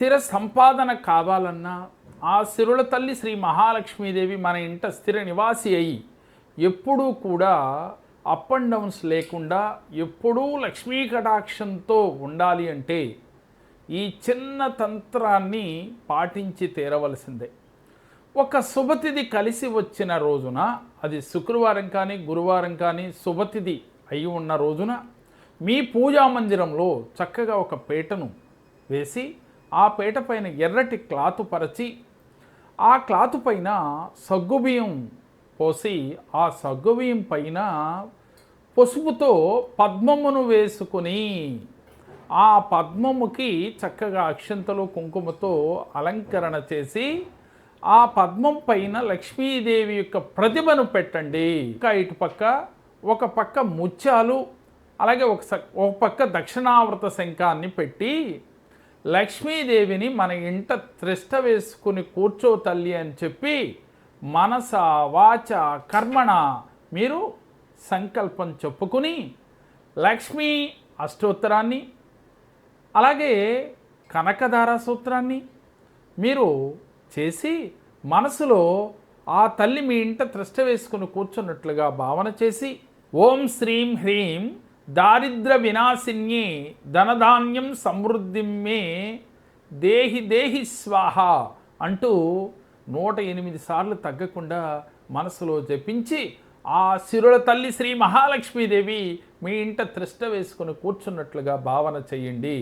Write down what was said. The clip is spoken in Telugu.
స్థిర సంపాదన కావాలన్నా ఆ సిరుల తల్లి శ్రీ మహాలక్ష్మీదేవి మన ఇంట స్థిర నివాసి అయి ఎప్పుడూ కూడా అప్ అండ్ డౌన్స్ లేకుండా ఎప్పుడూ లక్ష్మీ కటాక్షంతో ఉండాలి అంటే ఈ చిన్న తంత్రాన్ని పాటించి తీరవలసిందే. ఒక శుభతిథి కలిసి వచ్చిన రోజున, అది శుక్రవారం కానీ గురువారం కానీ శుభతిథి అయి ఉన్న రోజున మీ పూజా మందిరంలో చక్కగా ఒక పీటను వేసి ఆ పీట పైన ఎర్రటి క్లాతు పరచి ఆ క్లాతు పైన సగ్గుబియ్యం పోసి ఆ సగ్గుబియ్యం పైన పసుపుతో పద్మమును వేసుకుని ఆ పద్మముకి చక్కగా అక్షంతలు కుంకుమతో అలంకరణ చేసి ఆ పద్మం పైన లక్ష్మీదేవి యొక్క ప్రతిభను పెట్టండి. ఇంకా ఇటుపక్క ఒక పక్క ముత్యాలు, అలాగే ఒక పక్క దక్షిణావృత శంఖాన్ని పెట్టి లక్ష్మీదేవిని మన ఇంట త్రిష్ట వేసుకుని కూర్చో తల్లి అని చెప్పి మనస వాచ కర్మణ మీరు సంకల్పం చెప్పుకుని లక్ష్మీ అష్టోత్తరాన్ని, అలాగే కనకధార సూత్రాన్ని మీరు చేసి మనసులో ఆ తల్లి మీ ఇంట త్రిష్ట వేసుకుని కూర్చున్నట్లుగా భావన చేసి ఓం శ్రీం హ్రీం దారిద్ర వినాశిన్యే ధనధాన్యం సమృద్ధిమ్మే దేహి దేహి స్వాహ అంటూ 108 సార్లు తగ్గకుండా మనసులో జపించి ఆ సిరుల తల్లి శ్రీ మహాలక్ష్మీదేవి మీ ఇంట త్రిష్ట వేసుకుని కూర్చున్నట్లుగా భావన చెయ్యండి.